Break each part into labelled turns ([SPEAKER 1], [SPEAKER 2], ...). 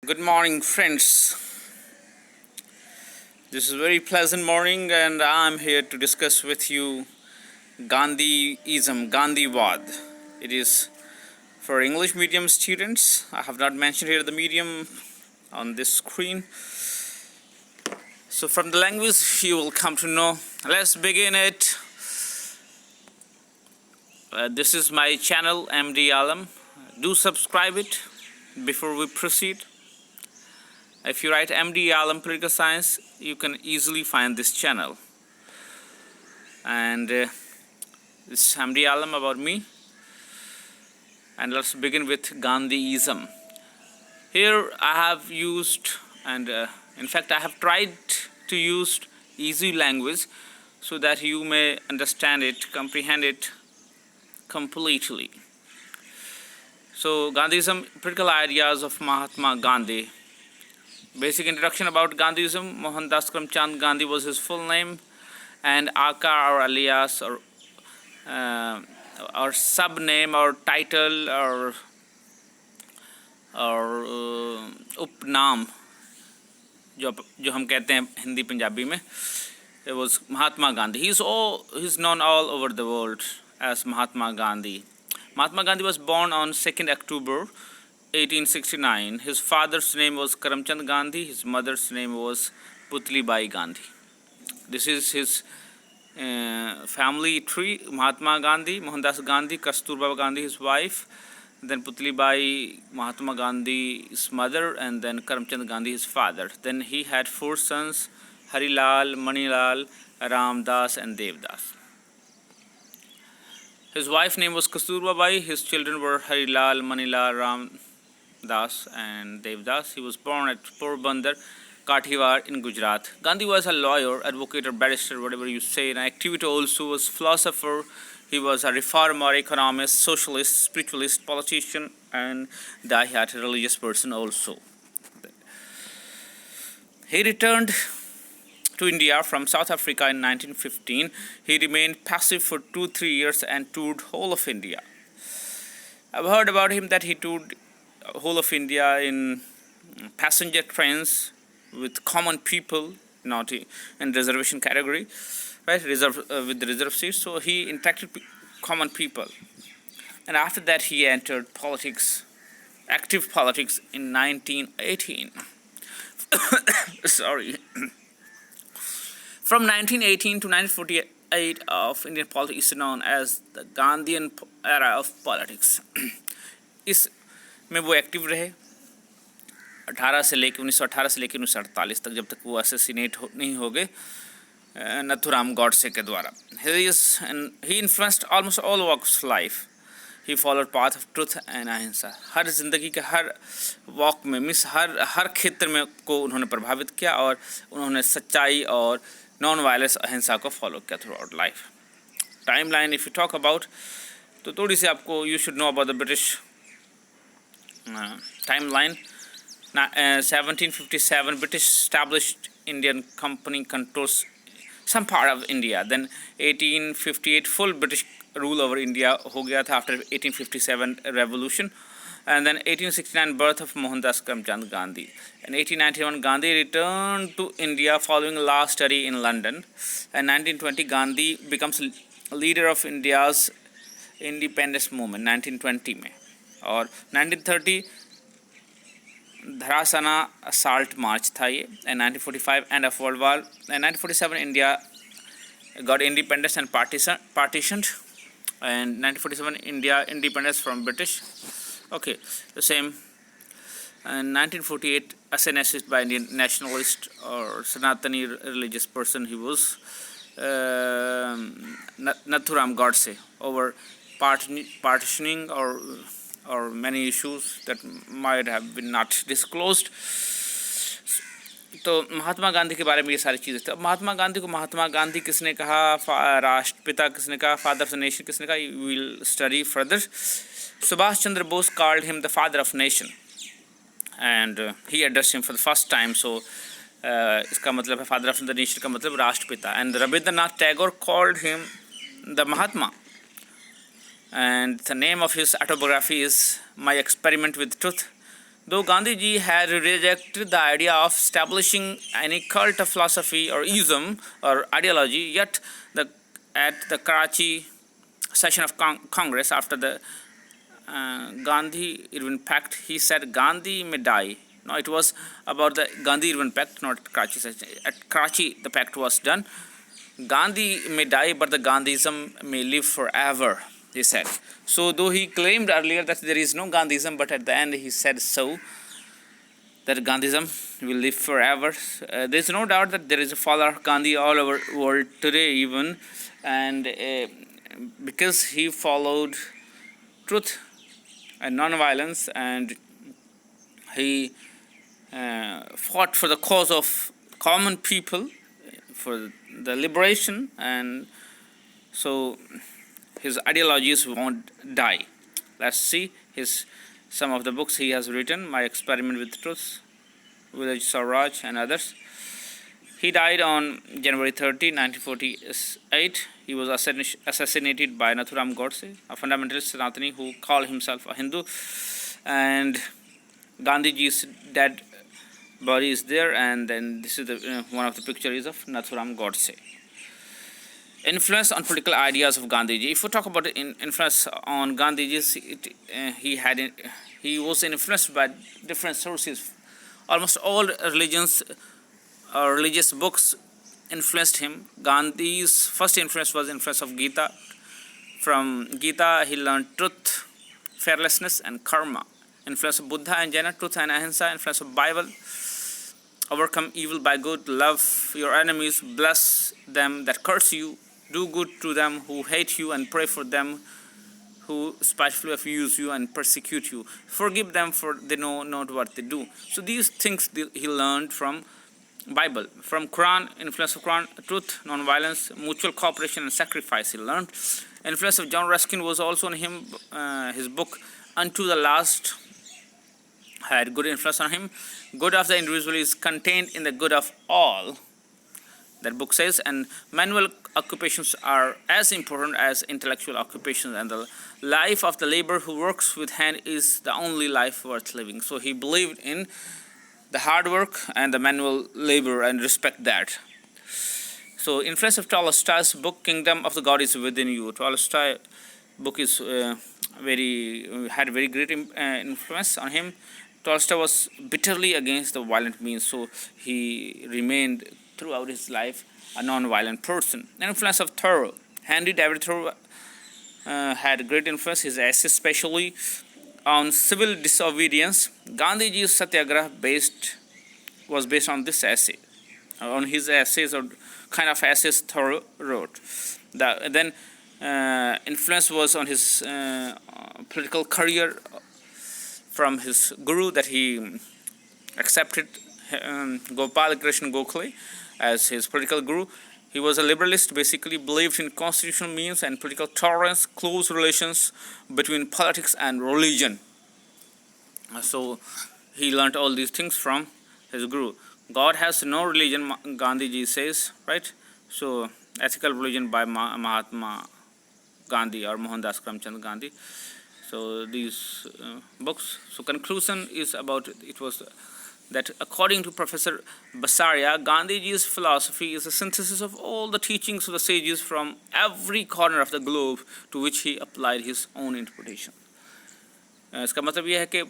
[SPEAKER 1] Good morning, friends. This is a very pleasant morning, and I'm here to discuss with you Gandhism, Gandhiwad. It is for English medium students. I have not mentioned here the medium on this screen. So, from the language, you will come to know. Let's begin it. This is my channel, MD Alam. Do subscribe it before we proceed. If you write MD Alam Political Science, you can easily find this channel. And this is MD Alam about me. And let's begin with Gandhism. Here I have used, and in fact I have tried to use easy language so that you may understand it, comprehend it completely. So, Gandhism, political ideas of Mahatma Gandhi. Basic introduction about Gandhism. Mohandas Karamchand Gandhi was his full name, and Aka or alias or sub-name or title or उपनाम जो हम कहते हैं हिंदी पंजाबी में, it was Mahatma Gandhi. He's known all over the world as Mahatma Gandhi. Mahatma Gandhi was born on 2nd October 1869. His father's name was Karamchand Gandhi. His mother's name was Putli Bai Gandhi. This is his family tree. Mahatma Gandhi, Mohandas Gandhi, Kasturba Gandhi, his wife, then Putli Bai, Mahatma Gandhi, his mother, and then Karamchand Gandhi, his father. Then he had 4 sons, Harilal, Manilal, Ramdas, and Devdas. His wife's name was Kasturba Bai. His children were Harilal, Manilal, Ramdas, and Devdas. He was born at Porbandar, Kathiawar in Gujarat. Gandhi was a lawyer, advocate, or barrister, whatever you say. An activist also, was philosopher. He was a reformer, economist, socialist, spiritualist, politician, and die-hard religious person also. He returned to India from South Africa in 1915. He remained passive for 2-3 years and toured whole of India. I've heard about him that he toured whole of India in passenger trains with common people, not in reservation category, right? With the reserve seats. So he interacted with common people, and after that he entered politics, active politics in 1918. Sorry. From 1918 to 1948 of Indian politics is known as the Gandhian era of politics. इसमें वो active रहे 1918 से लेकर 1948 तक, जब तक वो assassinate नहीं हो गए नथुराम गॉडसे के द्वारा. He influenced almost all walks of life. He followed path of truth and अहिंसा. हर जिंदगी के हर वॉक में हर क्षेत्र में को उन्होंने प्रभावित किया, और उन्होंने सच्चाई और नॉन वायलेंस अहिंसा को फॉलो किया through out life. Time line if you talk about, तो थोड़ी सी आपको you should know about the British time line. 1757 British established Indian company controls some part of India. Then 1858 full British rule over India हो गया था after 1857 revolution. And then 1869 birth of Mohandas Karamchand Gandhi. In 1891 Gandhi returned to India following a law study in London. And 1920 Gandhi becomes leader of India's independence movement 1920 में. और 1930 Dharasana assault march था ये. And 1945 end of World War. And 1947 India got independence and partitioned. And 1947 India independence from British. Okay, the same. And 1948 assassinated by Indian nationalist or Sanatani religious person. He was Nathuram Godse over partitioning or many issues that might have been not disclosed. तो महात्मा गांधी के बारे में ये सारी चीज़ें थी. अब महात्मा गांधी को महात्मा गांधी किसने कहा, राष्ट्रपिता किसने कहा, फादर ऑफ द नेशन किसने कहा, you will study further. Subhash Chandra Bose called him the father of nation and he addressed him for the first time. So इसका मतलब है फादर ऑफ द नेशन का मतलब राष्ट्रपिता. And Rabindranath Tagore called him the Mahatma. And the name of his autobiography is My Experiment with Truth. Though Gandhiji had rejected the idea of establishing any cult of philosophy or ism or ideology, yet at the Karachi session of Congress after the Gandhi-Irwin Pact, he said Gandhi may die. No, it was about the Gandhi-Irwin Pact, not Karachi session. At Karachi, the pact was done. Gandhi may die, but the Gandhism may live forever, he said. So, though he claimed earlier that there is no Gandhism, but at the end he said so, that Gandhism will live forever. There is no doubt that there is a follower of Gandhi all over the world today even, and because he followed truth and non-violence, and he fought for the cause of common people, for the liberation, and so his ideologies won't die. Let's see some of the books he has written: My Experiment with Truth, Village Swaraj, and others. He died on January 30, 1948. He was assassinated by Nathuram Godse, a fundamentalist Sanatani who called himself a Hindu. And Gandhiji's dead body is there, and then this is one of the pictures of Nathuram Godse. Influence on political ideas of Gandhiji. If we talk about influence on Gandhiji, he was influenced by different sources. Almost all religions or religious books influenced him. Gandhi's first influence was influence of Gita. From Gita, he learned truth, fearlessness, and karma. Influence of Buddha and Jaina, truth and ahimsa. Influence of Bible, overcome evil by good, love your enemies, bless them that curse you, do good to them who hate you, and pray for them who spitefully abuse you and persecute you. Forgive them, for they know not what they do. So these things he learned from Bible. From Quran, influence of Quran, truth, non-violence, mutual cooperation, and sacrifice he learned. Influence of John Ruskin was also on him. His book Unto the Last had good influence on him. Good of the individual is contained in the good of all, that book says, and manual occupations are as important as intellectual occupations, and the life of the laborer who works with hand is the only life worth living. So he believed in the hard work and the manual labor and respect that. So influence of Tolstoy's book Kingdom of the God is Within You. Tolstoy book is had very great influence on him. Tolstoy was bitterly against the violent means, so he remained throughout his life a non-violent person. Influence of Thoreau. Henry David Thoreau had great influence. His essays, especially on civil disobedience. Gandhiji's Satyagraha was based on this essay, on his essays or kind of essays Thoreau wrote. Then influence was on his political career from his guru that he accepted, Gopal Krishna Gokhale, as his political guru. He was a liberalist, basically believed in constitutional means and political tolerance, close relations between politics and religion. So he learnt all these things from his guru. God has no religion, Gandhiji says, right? So ethical religion by Mahatma Gandhi or Mohandas Karamchand Gandhi. So these books. So conclusion is about it was that according to Professor Basaria, Gandhiji's philosophy is a synthesis of all the teachings of the sages from every corner of the globe, to which he applied his own interpretation. इसका मतलब यह है कि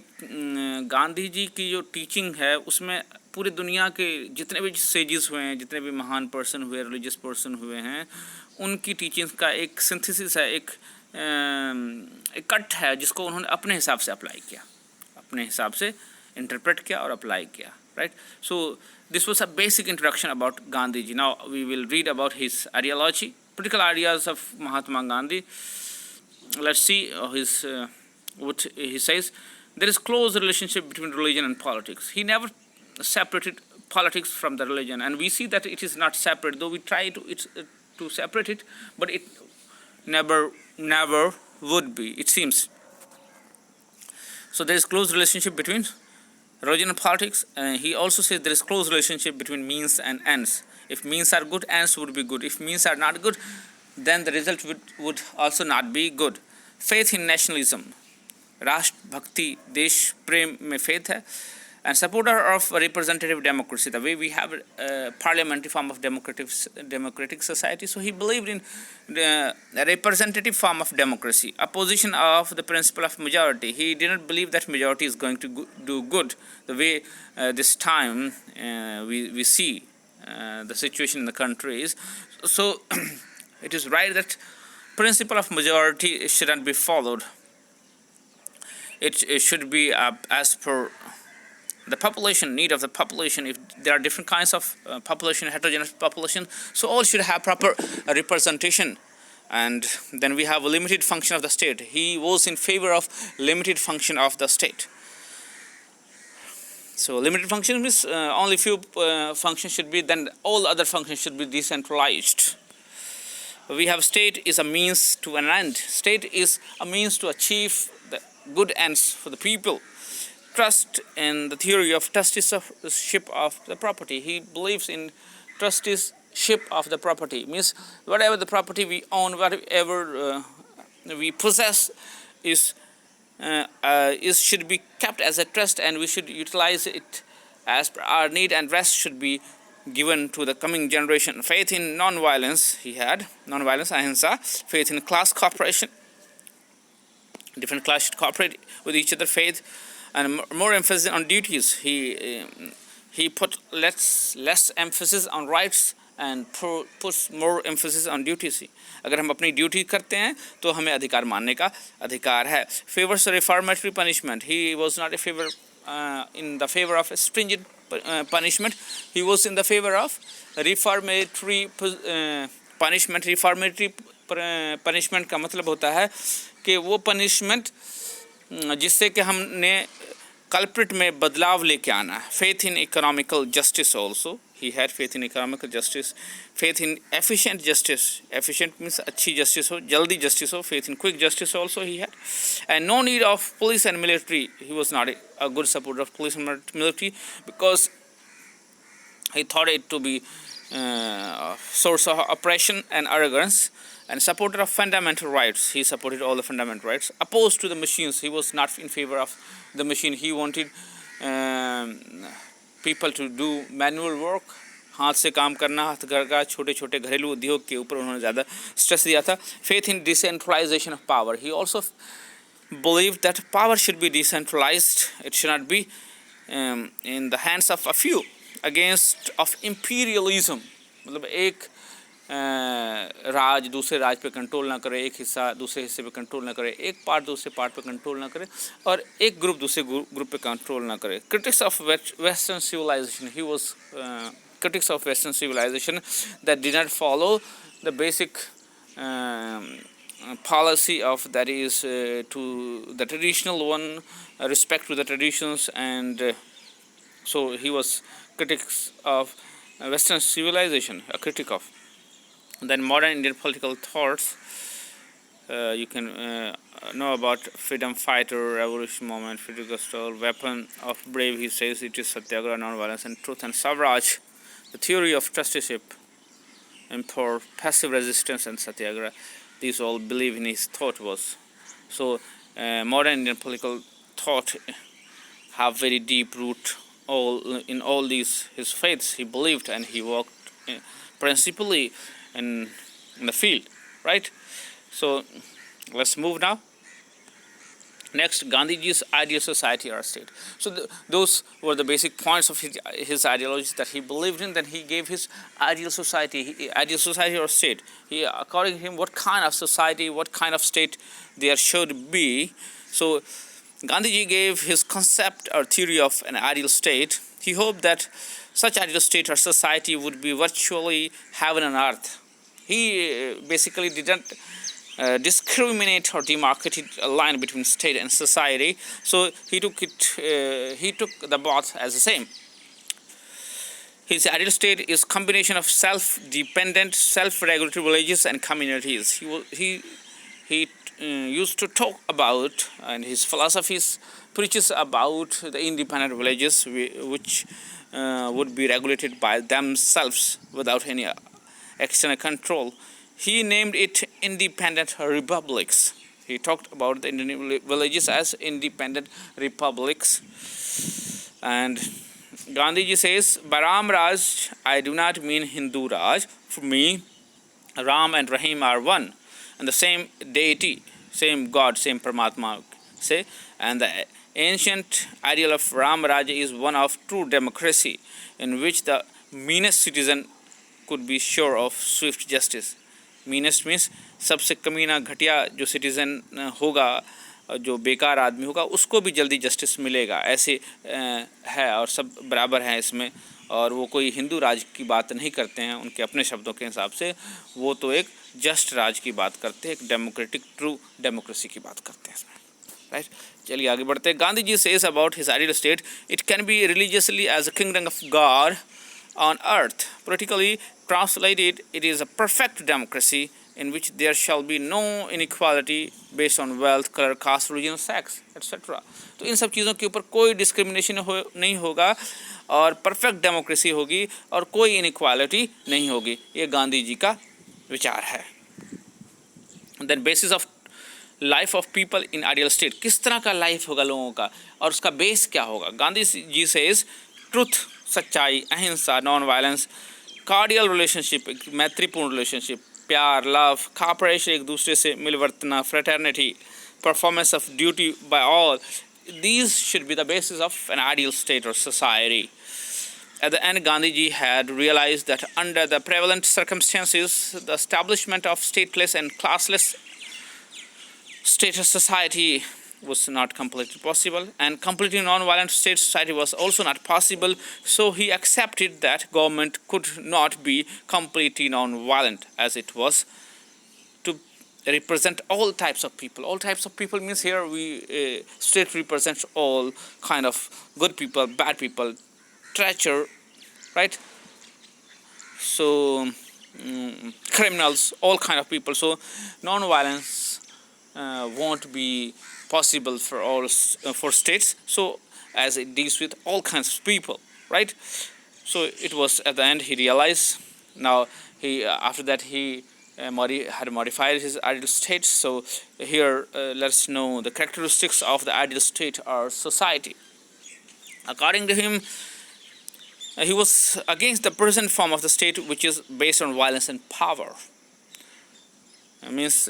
[SPEAKER 1] गांधी जी की जो teaching है उसमें पूरी दुनिया के जितने भी सेजेस हुए हैं, जितने भी महान पर्सन हुए, रिलीजियस पर्सन हुए हैं, उनकी टीचिंग्स का एक सिंथेसिस है, एक कट है जिसको उन्होंने अपने हिसाब से अप्लाई किया, अपने हिसाब से interpret किया और apply किया, right? So this was a basic introduction about Gandhiji. Now we will read about his ideology, political ideas of Mahatma Gandhi. Let's see what he says. There is close relationship between religion and politics. He never separated politics from the religion, and we see that it is not separate, though we try to separate it, but it never would be, it seems. So there is close relationship between religion and politics. He also says there is close relationship between means and ends. If means are good, ends would be good. If means are not good, then the result would also not be good. Faith in nationalism. राष्ट्र भक्ति, देश प्रेम में faith है, and supporter of representative democracy, the way we have a parliamentary form of democratic society. So he believed in the representative form of democracy, opposition of the principle of majority. He didn't believe that majority is going to do good, the way this time we see the situation in the country is. So it is right that principle of majority shouldn't be followed. It should be as per the population, need of the population. If there are different kinds of population, heterogeneous population, so all should have proper representation. And then we have a limited function of the state. He was in favor of limited function of the state. So limited function means only few functions should be, then all other functions should be decentralized. We have state is a means to an end. State is a means to achieve the good ends for the people. Trust in the theory of trusteeship of the property. He believes in trusteeship of the property. Means whatever the property we own, whatever we possess should be kept as a trust, and we should utilize it as per our need, and rest should be given to the coming generation. Faith in non-violence, he had non-violence, ahimsa. Faith in class cooperation. Different class should cooperate with each other. Faith and more emphasis on duties. He put less emphasis on rights and puts more emphasis on duties. अगर हम अपनी duty करते हैं तो हमें अधिकार मानने का अधिकार है. Favors reformatory punishment. He was not in the favor of stringent punishment. He was in the favor of reformatory punishment. Reformatory punishment का मतलब होता है कि वो punishment जिससे कि हमने कल्प्रिट में बदलाव लेके आना है. Faith in economical justice also. He had faith in economical justice. Faith in efficient justice. Efficient means अच्छी justice हो, जल्दी justice हो. Faith in quick justice also he had. And no need of police and military. He was not a good supporter of police and military because he thought it to be source of oppression and arrogance. And supporter of fundamental rights. He supported all the fundamental rights. Opposed to the machines. He was not in favor of the machine. He wanted people to do manual work. हाथ से काम करना, हथकरघा का छोटे छोटे घरेलू उद्योग के ऊपर उन्होंने ज़्यादा stress दिया था. Faith in decentralization of power. He also believed that power should be decentralized. It should not be in the hands of a few. Against of imperialism. मतलब एक राज दूसरे राज पे कंट्रोल ना करे, एक हिस्सा दूसरे हिस्से पे कंट्रोल ना करे, एक पार्ट दूसरे पार्ट पे कंट्रोल ना करे, और एक ग्रुप दूसरे ग्रुप पे कंट्रोल ना करे. Critics of Western civilization. He was critics of Western civilization that did not follow the basic policy of, that is to the traditional one, respect to the traditions, and so he was critics of Western civilization, a critic of. Then modern Indian political thoughts, you can know about freedom fighter, revolution movement, Filibuster, weapon of brave, he says it is Satyagraha, non-violence and truth, and Swaraj, the theory of trusteeship, empower, passive resistance, and Satyagraha. These all believe in his thought was. So modern Indian political thought have very deep root in all these his faiths. He believed and he worked principally in the field, right? So let's move now. Next, Gandhiji's ideal society or state. So those were the basic points of his ideologies that he believed in. Then he gave his ideal society or state. According to him, what kind of society, what kind of state there should be. So Gandhiji gave his concept or theory of an ideal state. He hoped that such ideal state or society would be virtually heaven on earth. He basically didn't discriminate or demarcate a line between state and society. So he took the both as the same. His ideal state is combination of self-dependent, self-regulatory villages and communities. He used to talk about, and his philosophies preaches about the independent villages which would be regulated by themselves without any external control. He named it independent republics. He talked about the Indian villages as independent republics. And Gandhiji says, by Ram Raj, I do not mean Hindu Raj. For me, Ram and Rahim are one, and the same deity, same God, same Paramatma, say. And the ancient ideal of Ram Raj is one of true democracy, in which the meanest citizen could be sure of swift justice. Meanest means सबसे कमीना घटिया जो citizen होगा, जो बेकार आदमी होगा, उसको भी जल्दी जस्टिस मिलेगा, ऐसे है। और सब बराबर हैं इसमें। और वो कोई हिंदू राज की बात नहीं करते हैं, उनके अपने शब्दों के हिसाब से वो तो एक जस्ट राज की बात करते हैं, एक डेमोक्रेटिक ट्रू डेमोक्रेसी की बात करते हैं इसमें, राइट। चलिए आगे बढ़ते हैं। Gandhi ji says about his ideal state, it can be religiously as a kingdom of God on earth. Politically translated, it is a perfect democracy in which there shall be no inequality based on wealth, color, caste, religion, sex, etc. तो इन सब चीज़ों के ऊपर कोई discrimination नहीं होगा और perfect democracy होगी और कोई इनइक्वालिटी नहीं होगी। ये गांधी जी का विचार है। Then basis of life of people in ideal state, किस तरह का लाइफ होगा लोगों का और उसका बेस क्या होगा। गांधी जी सेज ट्रुथ, सच्चाई, ahimsa, non violence, cordial relationship, मैत्रीपूर्ण रिलेशनशिप, प्यार, लव, कॉपरेशन, एक दूसरे से मिलवर्तना, fraternity, performance of duty by all, these should be the basis of an ideal state or society. At the end, Gandhiji had realized that under the prevalent circumstances, the establishment of stateless and classless status society was not completely possible, and completely non-violent state society was also not possible. So he accepted that government could not be completely non-violent, as it was to represent all types of people. All types of people means here state represents all kind of good people, bad people, treacher, right? So criminals, all kind of people. So non-violence won't be possible for all for states, so as it deals with all kinds of people, right? So it was at the end he realized. Now he after that he had modified his ideal state. So here let's know the characteristics of the ideal state or society. According to him, he was against the present form of the state, which is based on violence and power. It means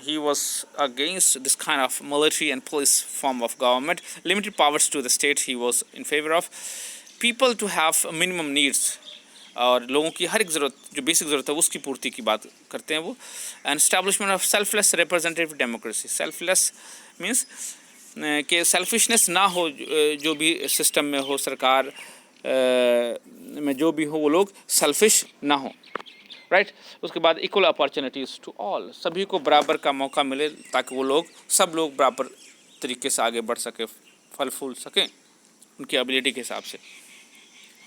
[SPEAKER 1] he was against this kind of military and police form of government. Limited powers to the state he was in favor of. People to have minimum needs, और लोगों की हर एक ज़रूरत जो basic ज़रूरत है उसकी पूर्ति की बात करते हैं वो। And establishment of selfless representative democracy, selfless means कि सेल्फिशनेस ना हो, जो भी सिस्टम में हो, सरकार में जो भी हो, वो लोग सेल्फिश ना हो, राइट। उसके बाद इक्वल अपॉर्चुनिटीज़ टू ऑल, सभी को बराबर का मौका मिले ताकि वो लोग सब लोग बराबर तरीके से आगे बढ़ सके, फल फूल सकें उनकी एबिलिटी के हिसाब से।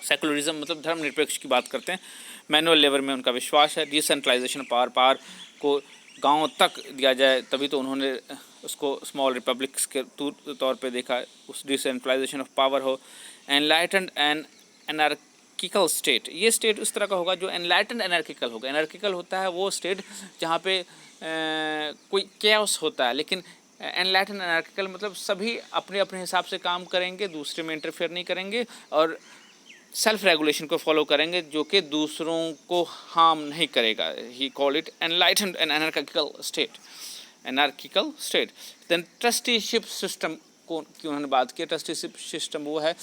[SPEAKER 1] सेकुलरिज्म मतलब धर्मनिरपेक्ष की बात करते हैं। मैनुअल लेबर में उनका विश्वास है। डिसेंट्रलाइजेशन, पावर को गांव तक दिया जाए, तभी तो उन्होंने उसको स्मॉल रिपब्लिक्स के तौर पे देखा, उस डिसेंट्रलाइजेशन ऑफ पावर हो। एनलाइटेंड एंड एनार्किकल स्टेट, ये स्टेट उस तरह का होगा जो एनलाइटेंड एनार्किकल होगा। एनार्किकल होता है वो स्टेट जहाँ पे कोई कैओस होता है, लेकिन एनलाइटेंड एनार्किकल मतलब सभी अपने अपने हिसाब से काम करेंगे, दूसरे में इंटरफेयर नहीं करेंगे और सेल्फ रेगुलेशन को फॉलो करेंगे जो कि दूसरों को हार्म नहीं करेगा। He call it enlightened and anarchical state, anarchical state. Then trusteeship system को की उन्होंने बात की। ट्रस्टीशिप सिस्टम वो है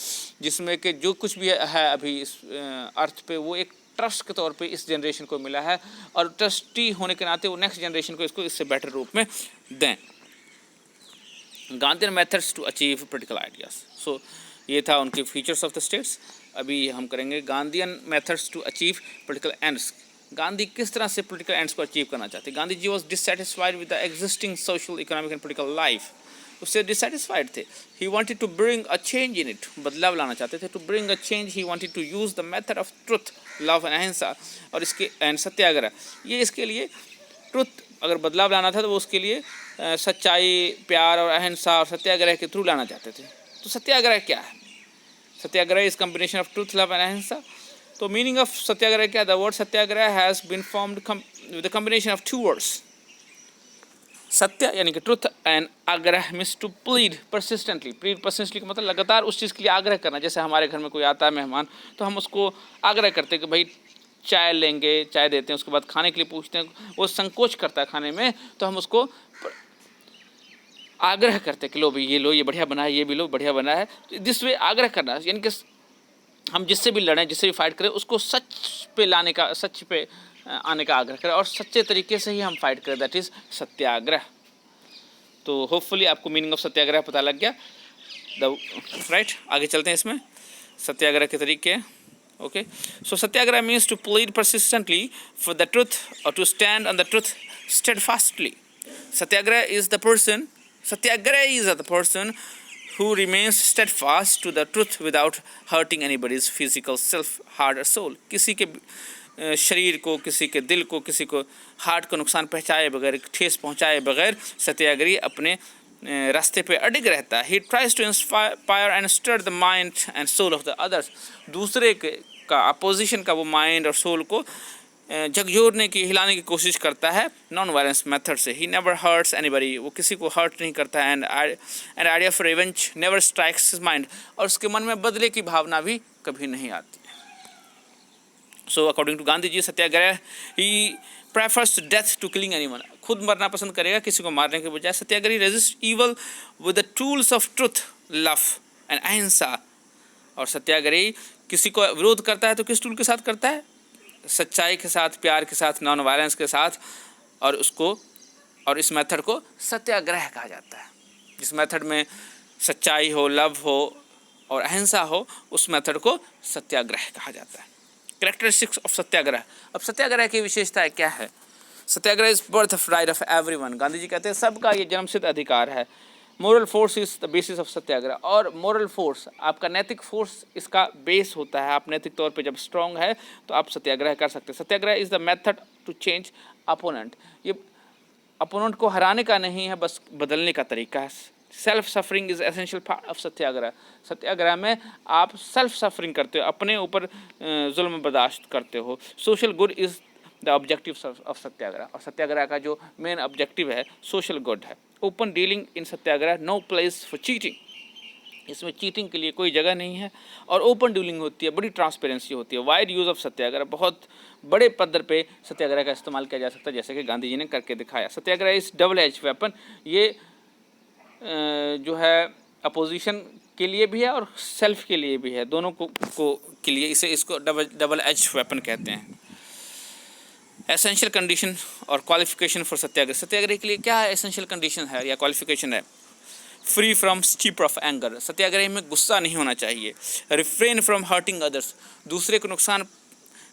[SPEAKER 1] जिसमें कि जो कुछ भी है अभी इस अर्थ पे वो एक ट्रस्ट के तौर पे इस जनरेशन को मिला है और ट्रस्टी होने के नाते वो नेक्स्ट जनरेशन को इसको इससे बेटर रूप में दें। Gandhian methods to achieve political ideas, so ये था उनके फीचर्स ऑफ द स्टेट्स। अभी हम करेंगे Gandhian methods to achieve political ends. Gandhi किस तरह से पॉलिटिकल एंड्स को अचीव करना चाहते। Gandhi ji was dissatisfied with the existing social, economic and political life, उससे डिससेटिस्फाइड थे। He wanted to bring a change in it, बदलाव लाना चाहते थे। To bring a change he wanted to use the method of truth, love and ahimsa और इसके and सत्याग्रह। ये इसके लिए ट्रुथ अगर बदलाव लाना था तो वो उसके लिए सच्चाई, प्यार और अहिंसा और सत्याग्रह के थ्रू लाना चाहते थे। तो सत्याग्रह क्या है? Satyagraha is combination of truth, love and ahimsa. तो मीनिंग ऑफ सत्याग्रह क्या है? The word satyagraha has been formed with the combination of two words, satya यानी कि truth and agraha means to plead persistently. Plead persistently का मतलब लगातार उस चीज़ के लिए आग्रह करना। जैसे हमारे घर में कोई आता है मेहमान, तो हम उसको आग्रह करते हैं कि भाई चाय लेंगे, चाय देते हैं, उसके बाद खाने के लिए पूछते हैं, वो संकोच करता है खाने में, तो हम उसको आग्रह करते हैं कि लो भाई ये लो, ये बढ़िया बना है, ये भी लो बढ़िया बना है। दिस वे आग्रह करना, यानी कि हम जिससे भी लड़ें, जिससे भी फाइट करें, उसको सच पे लाने का, सच पे आने का आग्रह करें और सच्चे तरीके से ही हम फाइट करें, दैट इज़ सत्याग्रह। तो होपफुली आपको मीनिंग ऑफ सत्याग्रह पता लग गया। राइट, आगे चलते हैं इसमें सत्याग्रह के तरीके। Okay, so satyagraha means to plead persistently for the truth और to stand on the truth steadfastly. Satyagraha is the person, satyagraha is the person who remains steadfast to the truth without hurting anybody's physical self, heart or soul। किसी के शरीर को, किसी के दिल को, किसी को हार्ट को नुकसान पहुँचाए बगैर, ठेस पहुँचाए बगैर सत्याग्रही अपने रास्ते पे अडिग रहता है। He tries to inspire and stir the mind and soul of the others. दूसरे का अपोजिशन का वो माइंड और सोल को झकझोरने की, हिलाने की कोशिश करता है नॉन वायलेंस मेथड से। ही नेवर हर्ट्स एनीबडी, वो किसी को हर्ट नहीं करता है। And idea of revenge never strikes his mind, और उसके मन में बदले की भावना भी कभी नहीं आती। So according to Gandhi ji, satyagraha he prefers death to killing anyone. खुद मरना पसंद करेगा किसी को मारने के बजाय। Satyagrahi resist evil with the tools of truth, love and ahimsa. और सत्याग्रही किसी को विरोध करता है तो किस टूल के साथ करता है? सच्चाई के साथ, प्यार के साथ, नॉन वायलेंस के साथ। और इस मेथड को सत्याग्रह कहा जाता है। जिस मेथड में सच्चाई हो, लव हो और अहिंसा हो, उस मेथड को सत्याग्रह कहा जाता है। Characteristics of satyagraha. अब सत्याग्रह की विशेषताएं क्या है? Satyagraha is birth of right of everyone. Gandhi ji कहते हैं सबका ये जन्मसिद्ध अधिकार है। Moral force is the basis of satyagraha. और मोरल फोर्स, आपका नैतिक फोर्स इसका बेस होता है। आप नैतिक तौर पे जब स्ट्रांग है तो आप सत्याग्रह कर सकते हैं। Satyagraha is the method to change opponent. ये अपोनेंट को हराने का नहीं है, बस बदलने का तरीका है। Self suffering is essential part of satyagraha. Satyagraha में आप सेल्फ सफरिंग करते हो, अपने ऊपर जुल्म बर्दाश्त करते हो। Social good is the objective of satyagraha. और सत्याग्रह का जो मेन ऑब्जेक्टिव है सोशल गुड है। Open dealing in satyagraha, no place for cheating. इसमें चीटिंग के लिए कोई जगह नहीं है। और ओपन डीलिंग होती है, बड़ी ट्रांसपेरेंसी होती है। वाइड यूज़ ऑफ सत्याग्रह, बहुत बड़े पद्धर पे सत्याग्रह का इस्तेमाल किया जा सकता है, जैसे कि गांधी जी ने करके दिखाया। सत्याग्रह इस डबल एज वेपन। ये जो है अपोजिशन के लिए भी है और सेल्फ के लिए भी है, दोनों को के लिए इसको डबल एज वेपन कहते हैं। एसेंशियल कंडीशन और क्वालिफिकेशन फॉर सत्याग्रह। सत्याग्रह के लिए क्या है एसेंशियल कंडीशन है या क्वालिफिकेशन है? Free from stupor of anger. Satyagraha में गुस्सा नहीं होना चाहिए। Refrain from hurting others. दूसरे को नुकसान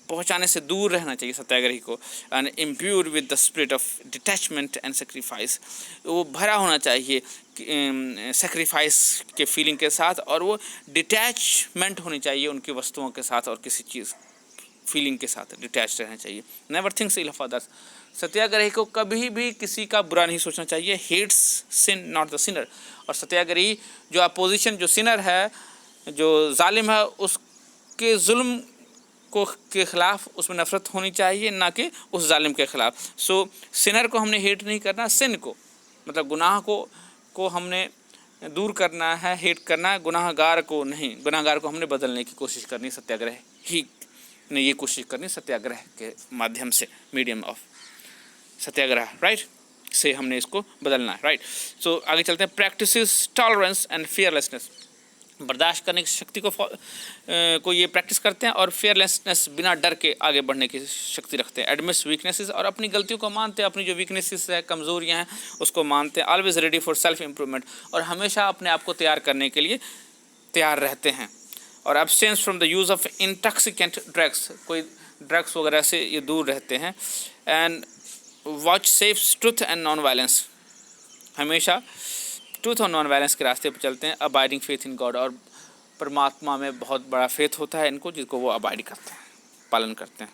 [SPEAKER 1] पहुंचाने से दूर रहना चाहिए सत्याग्रही को। And imbued with the spirit of detachment and sacrifice. वो भरा होना चाहिए सेक्रीफाइस के फीलिंग के साथ, और वो डिटैचमेंट होनी चाहिए उनकी वस्तुओं के साथ और किसी चीज़ फीलिंग के साथ डिटैच रहना चाहिए। Never thinks ill of others. Satyagrahi को कभी भी किसी का बुरा नहीं सोचना चाहिए। Hates sin not the sinner. और सत्याग्रही जो अपोजिशन, जो सिनर है, जो जालिम है, उसके जुल्म के खिलाफ उसमें नफरत होनी चाहिए, ना कि उस जालिम के खिलाफ। सो सिनर को हमने हेट नहीं करना, सिन को मतलब गुनाह को हमने दूर करना है, हेट करना है, गुनाहगार को नहीं। गुनाहगार को हमने बदलने की कोशिश करनी, सत्याग्रह ही ने ये कोशिश करनी सत्याग्रह के माध्यम से, मीडियम ऑफ सत्याग्रह, राइट, से हमने इसको बदलना है, राइट। सो आगे चलते हैं। Practices tolerance and fearlessness. बर्दाश्त करने की शक्ति को ये प्रैक्टिस करते हैं, और फियरलेसनेस, बिना डर के आगे बढ़ने की शक्ति रखते हैं। एडमिट्स वीकनेसेस, और अपनी गलतियों को मानते हैं, अपनी जो वीकनेसेस है, कमज़ोरियाँ हैं, उसको मानते हैं। Always ready for self improvement, और हमेशा अपने आप को तैयार करने के लिए तैयार रहते हैं। और abstains from the use of intoxicant drugs, कोई ड्रग्स वगैरह से ये दूर रहते हैं। And watch safes truth and non violence, हमेशा ट्रूथ और नॉन वायलेंस के रास्ते पर चलते हैं। अबाइडिंग फेथ इन गॉड, और परमात्मा में बहुत बड़ा फेथ होता है इनको, जिसको वो अबाइड करते हैं, पालन करते हैं।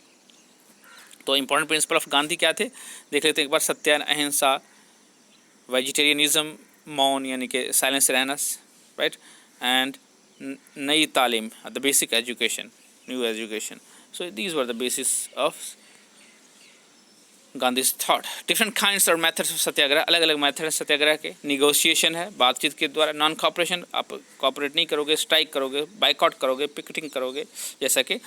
[SPEAKER 1] तो इंपॉर्टेंट प्रिंसिपल ऑफ गांधी क्या थे देख लेते हैं एक बार। सत्य, अहिंसा, वेजिटेरियनिज्म, मौन यानी कि साइलेंस रहना, राइट, एंड नई तालीम, the basic education, new education. So these were the basis of Gandhi's thought. Different kinds और मेथड्स ऑफ सत्याग्रह, अलग अलग मेथड है सत्याग्रह के। निगोशिएशन है, बातचीत के द्वारा। नॉन कॉपरेशन, आप कॉपरेट नहीं करोगे, स्ट्राइक करोगे, बाइकआउट करोगे, पिकेटिंग करोगे, जैसा कि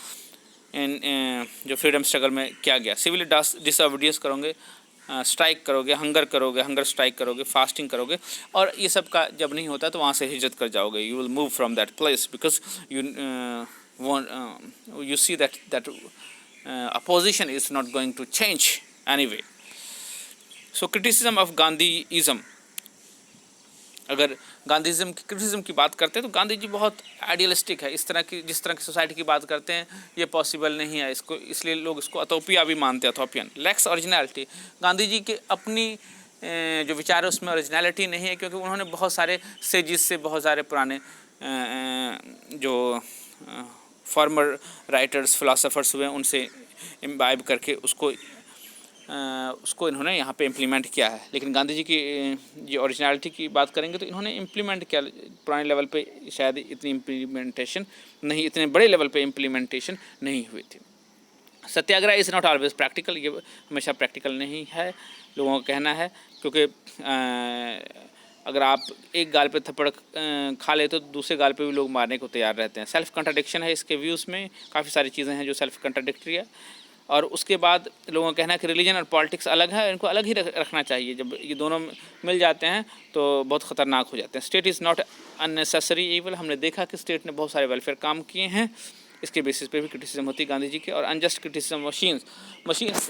[SPEAKER 1] जो फ्रीडम स्ट्रगल में किया गया। सिविल डिसओबीडियंस करोगे, स्ट्राइक करोगे, हंगर स्ट्राइक करोगे, फास्टिंग करोगे, और ये सब का जब नहीं होता तो वहाँ से हिजरत कर जाओगे। You will move from that place because you see that opposition is not going to change anyway. So criticism of Gandhism, अगर गांधीज़म की क्रिटिसिज्म की बात करते हैं तो गांधी जी बहुत आइडियलिस्टिक है। इस तरह की, जिस तरह की सोसाइटी की बात करते हैं, ये पॉसिबल नहीं है इसको, इसलिए लोग इसको अतोपिया भी मानते हैं, अथोपियन। लैक्स ओरिजिनलिटी, गांधी जी के अपनी जो विचार है उसमें ओरिजिनलिटी नहीं है, क्योंकि उन्होंने बहुत सारे सेजिस से, बहुत सारे पुराने जो फॉर्मर राइटर्स, फिलोसोफर्स हुए, उनसे इम्बाइब करके उसको इन्होंने यहाँ पे इम्प्लीमेंट किया है। लेकिन गांधी जी की जो ओरिजिनलिटी की बात करेंगे तो इन्होंने इम्प्लीमेंट किया, पुराने लेवल पे शायद इतनी इम्प्लीमेंटेशन नहीं, इतने बड़े लेवल पे इम्प्लीमेंटेशन नहीं हुई थी। सत्याग्रह इज़ नॉट ऑलवेज प्रैक्टिकल, ये हमेशा प्रैक्टिकल नहीं है, लोगों का कहना है, क्योंकि अगर आप एक गाल पे थप्पड़ खा ले तो दूसरे गाल पे भी लोग मारने को तैयार रहते हैं। सेल्फ कंट्राडिक्शन है इसके व्यूज़ में, काफ़ी सारी चीज़ें हैं जो सेल्फ कंट्राडिक्टरी है। और उसके बाद लोगों का कहना है कि रिलीजन और पॉलिटिक्स अलग है, इनको अलग ही रखना चाहिए। जब ये दोनों मिल जाते हैं तो बहुत ख़तरनाक हो जाते हैं। State is not unnecessary evil, हमने देखा कि स्टेट ने बहुत सारे वेलफेयर काम किए हैं, इसके बेसिस पे भी क्रिटिसिज्म होती है गांधी जी के। और अनजस्ट क्रिटिसिज्म, मशीन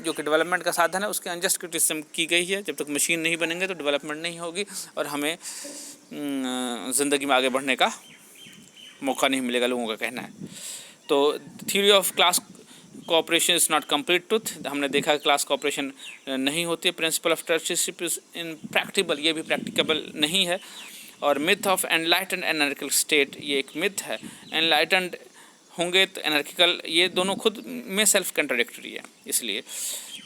[SPEAKER 1] जो कि डेवलपमेंट का साधन है, उसके अनजस्ट क्रिटिसिज्म की गई है। जब तक मशीन नहीं बनेंगे तो डेवलपमेंट नहीं होगी और हमें ज़िंदगी में आगे बढ़ने का मौका नहीं मिलेगा, लोगों का कहना है। तो theory of class cooperation is not complete truth, हमने देखा क्लास कोऑपरेशन नहीं होती है। Principle of trusteeship is in practical, ये भी प्रैक्टिकेबल नहीं है। और myth of enlightened anarchical state, ये एक मिथ है। एनलाइटेंड होंगे तो एनार्किकल, ये दोनों खुद में सेल्फ कंट्राडिक्टरी है, इसलिए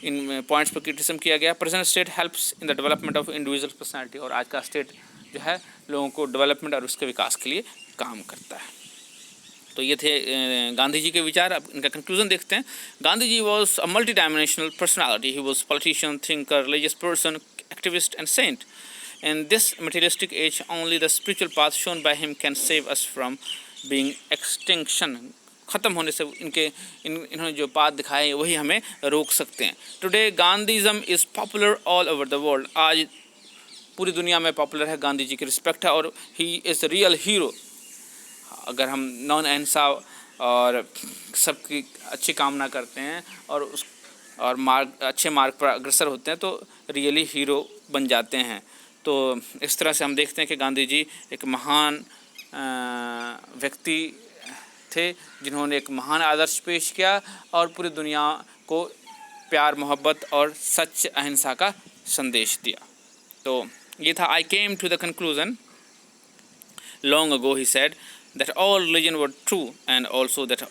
[SPEAKER 1] इन पॉइंट्स पर क्रिटिसिज्म किया गया। Present state helps in the development of individual personality, और आज का स्टेट जो है लोगों को डेवलपमेंट और उसके विकास के लिए काम करता है। तो ये थे गांधी जी के विचार। अब इनका कंक्लूजन देखते हैं। Gandhi ji was a multi dimensional personality, he was politician, thinker, religious person, activist and saint. In this materialistic age, only the spiritual path shown by him can save us from being extinction. ख़त्म होने से इन्होंने जो path दिखाए वही हमें रोक सकते हैं। Today Gandhism is popular all over the world, आज पूरी दुनिया में पॉपुलर है, गांधी जी की रिस्पेक्ट है और he is the real hero. अगर हम नॉन अहिंसा और सबकी अच्छी कामना करते हैं और अच्छे मार्ग पर अग्रसर होते हैं तो रियली हीरो बन जाते हैं। तो इस तरह से हम देखते हैं कि गांधी जी एक महान व्यक्ति थे, जिन्होंने एक महान आदर्श पेश किया और पूरी दुनिया को प्यार, मोहब्बत और सच अहिंसा का संदेश दिया। तो ये था। I came to the conclusion long ago, he said, that all religion were true and also that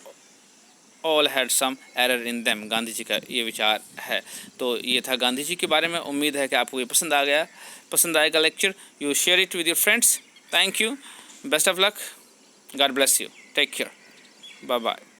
[SPEAKER 1] all had some error in them. Gandhi ji का ये विचार है। तो ये था गांधी जी के बारे में। उम्मीद है कि आपको ये पसंद आएगा lecture. You share it with your friends. Thank you, best of luck, God bless you, take care, bye bye.